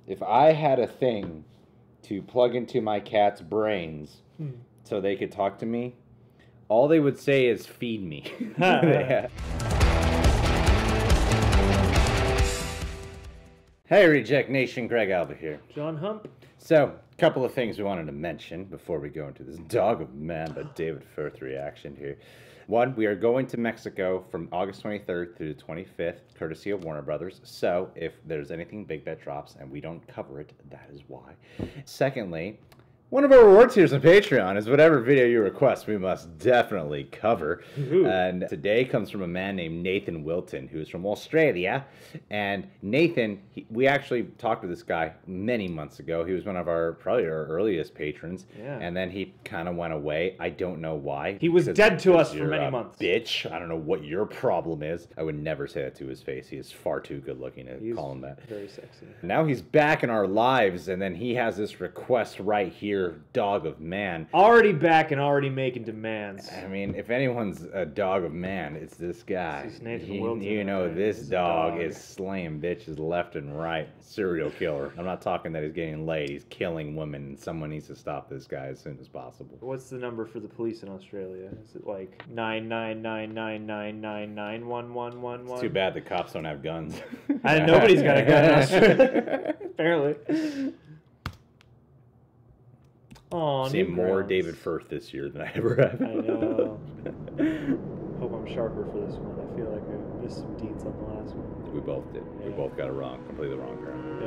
if I had a thing to plug into my cat's brains so they could talk to me, all they would say is feed me. Hey, Reject Nation, Greg Alba here. John Hump. So, a couple of things we wanted to mention before we go into this Dog of Man by David Firth reaction here. One, we are going to Mexico from August 23rd through the 25th, courtesy of Warner Brothers. So, if there's anything big that drops and we don't cover it, that is why. Secondly, one of our reward tiers on Patreon is whatever video you request, we must definitely cover. Ooh. And today comes from a man named Nathan Wilton, who's from Australia. And Nathan, we actually talked with this guy many months ago. He was one of probably our earliest patrons. Yeah. And then he kind of went away. I don't know why. He was dead to us for many months. Bitch, I don't know what your problem is. I would never say that to his face. He is far too good looking to call him that. Very sexy. Now he's back in our lives, and then he has this request right here. Dog of Man. Already back and already making demands. I mean, if anyone's a dog of man, it's this guy. This is Nathan Wilton, you know, right? this dog is slaying bitches left and right. Serial killer. I'm not talking that he's getting laid. He's killing women, and someone needs to stop this guy as soon as possible. What's the number for the police in Australia? Is it like 99999991111? It's too bad the cops don't have guns. Nobody's got a gun in Australia. Apparently. Oh, see more David Firth this year than I ever have. I know. Hope I'm sharper for this one. I feel like I missed some deets on the last one. We both did. Yeah. We both got it wrong. Completely wrong ground.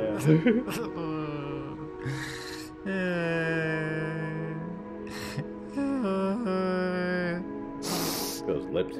Those lips.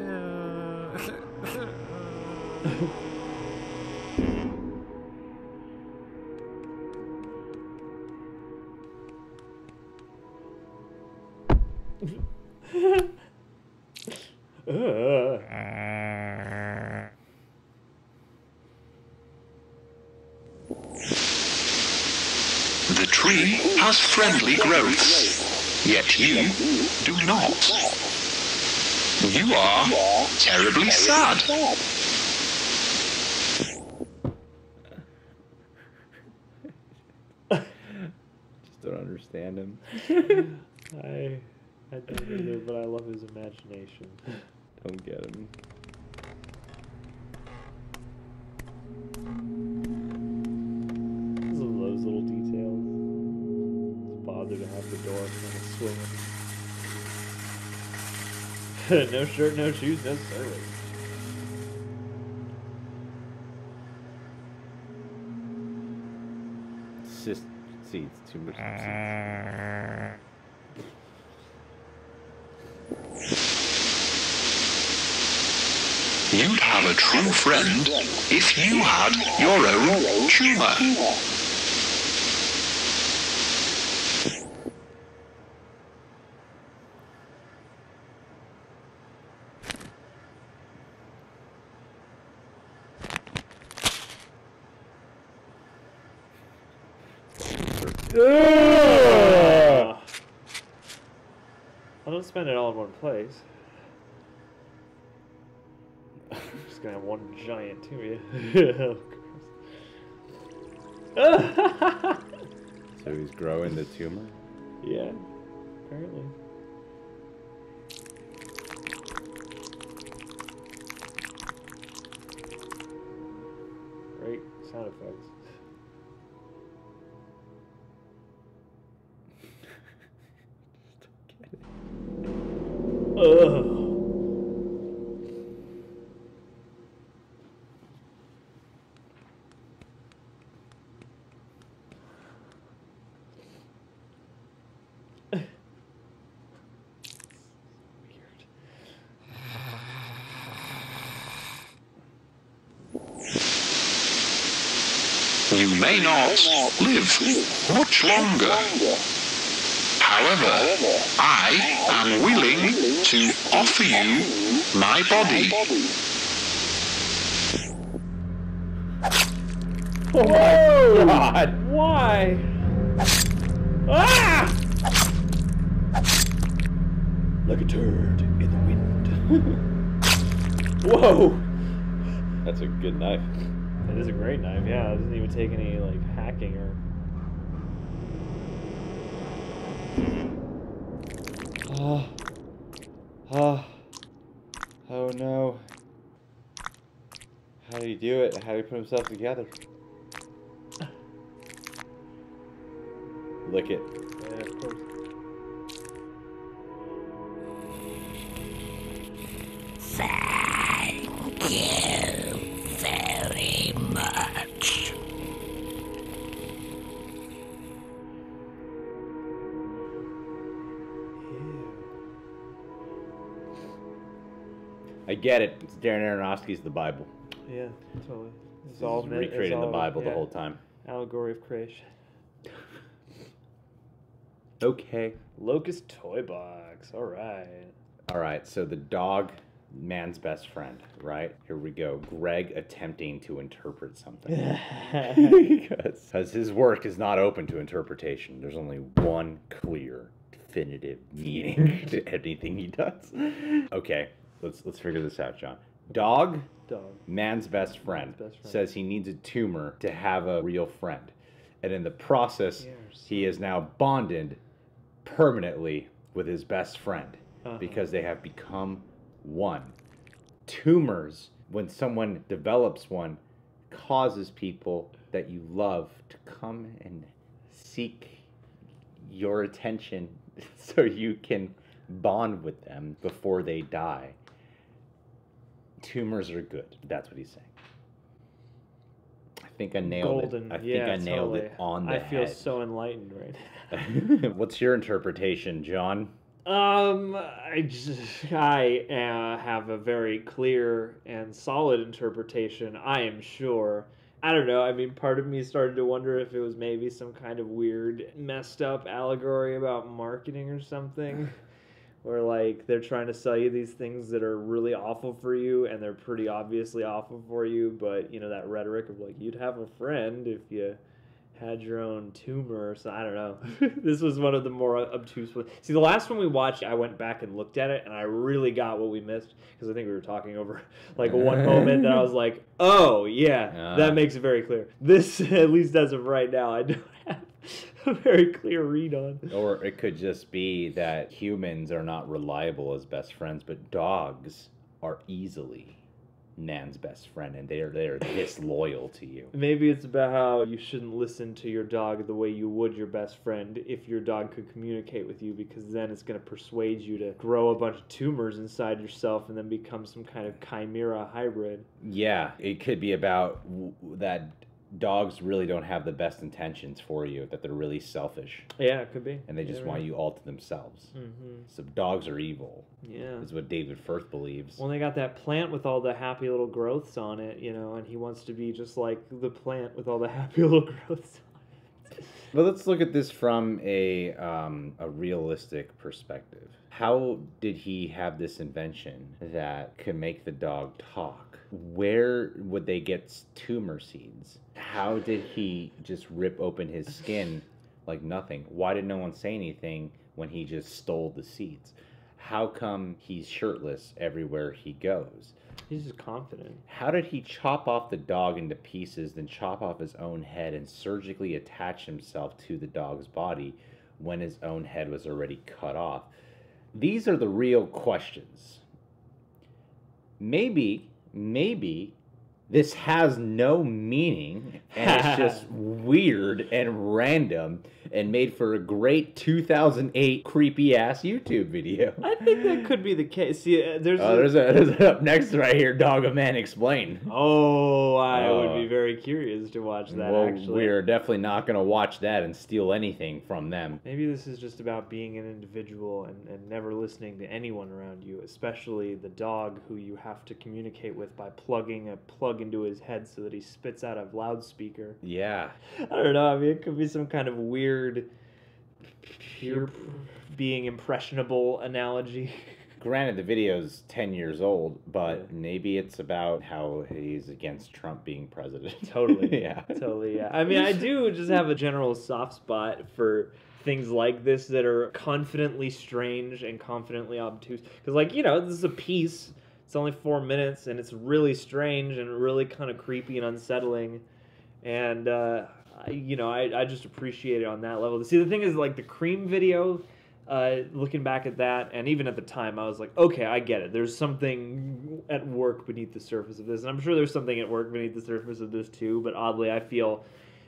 The tree has friendly growths, yet you do not. You are terribly sad. Just don't understand him. I don't either, but I love his imagination. Don't get him. Those little details. It's bother to have the door kind of swinging. No shirt, no shoes necessarily. It's just seeds, too much seeds. You'd have a true friend if you had your own tumor. I don't spend it all in one place. I'm just gonna have one giant tumor. So he's growing the tumor? Yeah, apparently. Great sound effects. Ugh. You may not live much longer. However, I am willing to offer you my body. Oh my God! Why? Ah! Like a turd in the wind. Whoa! That's a good knife. It is a great knife, yeah. It doesn't even take any, like, hacking or... Oh no. How do you do it? How do you put himself together? Lick it. Yeah, of course. Thank you very much. I get it. It's Darren Aronofsky's The Bible. Yeah, totally. It's He's all recreating the Bible the whole time. Allegory of creation. Okay. Locust toy box. All right. All right. So the dog, man's best friend, right? Here we go. Greg attempting to interpret something. Because his work is not open to interpretation. There's only one clear, definitive meaning to anything he does. Okay. Let's figure this out, John. Dog, man's best friend, says he needs a tumor to have a real friend. And in the process, he is now bonded permanently with his best friend because they have become one. Tumors, when someone develops one, causes people that you love to come and seek your attention so you can bond with them before they die. Tumors are good. That's what he's saying. I think I nailed it. I think I nailed it on the head. I feel so enlightened right now. What's your interpretation, John? I have a very clear and solid interpretation, I am sure. I don't know. I mean, part of me started to wonder if it was maybe some kind of weird, messed up allegory about marketing or something. Where, like, they're trying to sell you these things that are really awful for you, and they're pretty obviously awful for you, but, you know, that rhetoric of, like, you'd have a friend if you had your own tumor, so I don't know. This was one of the more obtuse ones. See, the last one we watched, I went back and looked at it, and I really got what we missed, because I think we were talking over, like, one moment that I was like, oh, yeah, that makes it very clear. This, at least as of right now, I don't have a very clear read on. Or it could just be that humans are not reliable as best friends, but dogs are easily Nan's best friend, and they're disloyal to you. Maybe it's about how you shouldn't listen to your dog the way you would your best friend if your dog could communicate with you, because then it's going to persuade you to grow a bunch of tumors inside yourself and then become some kind of chimera hybrid. Yeah, it could be about that dogs really don't have the best intentions for you, that they're really selfish. Yeah, it could be. And they just want you all to themselves. Mm-hmm. So dogs are evil. Yeah. Is what David Firth believes. Well, they got that plant with all the happy little growths on it, you know, and he wants to be just like the plant with all the happy little growths on it. But let's look at this from a realistic perspective. How did he have this invention that could make the dog talk? Where would they get tumor seeds? How did he just rip open his skin like nothing? Why did no one say anything when he just stole the seeds? How come he's shirtless everywhere he goes? He's just confident. How did he chop off the dog into pieces, then chop off his own head and surgically attach himself to the dog's body when his own head was already cut off? These are the real questions. Maybe this has no meaning and it's just weird and random and made for a great 2008 creepy ass YouTube video. I think that could be the case. See, there's up next right here, Dog of Man Explained. Oh, I would be very curious to watch that. Well, actually, we're definitely not going to watch that and steal anything from them. Maybe this is just about being an individual and never listening to anyone around you, especially the dog who you have to communicate with by plugging a plug into his head so that he spits out a loudspeaker. Yeah. I don't know. I mean, it could be some kind of weird being impressionable analogy. Granted, the video's 10 years old, but maybe it's about how he's against Trump being president. Totally. Yeah. Totally, yeah. I mean, I do just have a general soft spot for things like this that are confidently strange and confidently obtuse. Because, like, you know, this is a piece. It's only 4 minutes, and it's really strange and really kind of creepy and unsettling. And I just appreciate it on that level. See, the thing is, like the Cream video, looking back at that, and even at the time, I was like, okay, I get it. There's something at work beneath the surface of this, and I'm sure there's something at work beneath the surface of this too. But oddly, I feel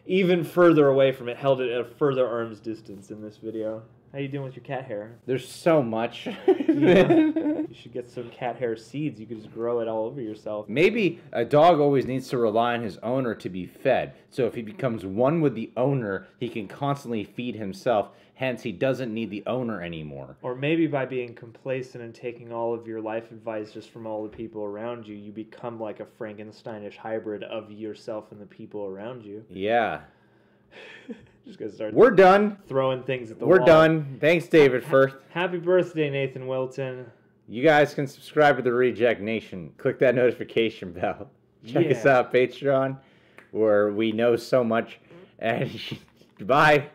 even further away from it, held it at a further arm's distance in this video. How you doing with your cat hair? There's so much. You should get some cat hair seeds. You could just grow it all over yourself. Maybe a dog always needs to rely on his owner to be fed. So if he becomes one with the owner, he can constantly feed himself. Hence, he doesn't need the owner anymore. Or maybe by being complacent and taking all of your life advice just from all the people around you, you become like a Frankensteinish hybrid of yourself and the people around you. Yeah. Just gonna start. We're done. Throwing things at the wall. We're done. Thanks, David Firth. Happy birthday, Nathan Wilton. You guys can subscribe to the Reject Nation. Click that notification bell. Check us out, Patreon, where we know so much. And goodbye.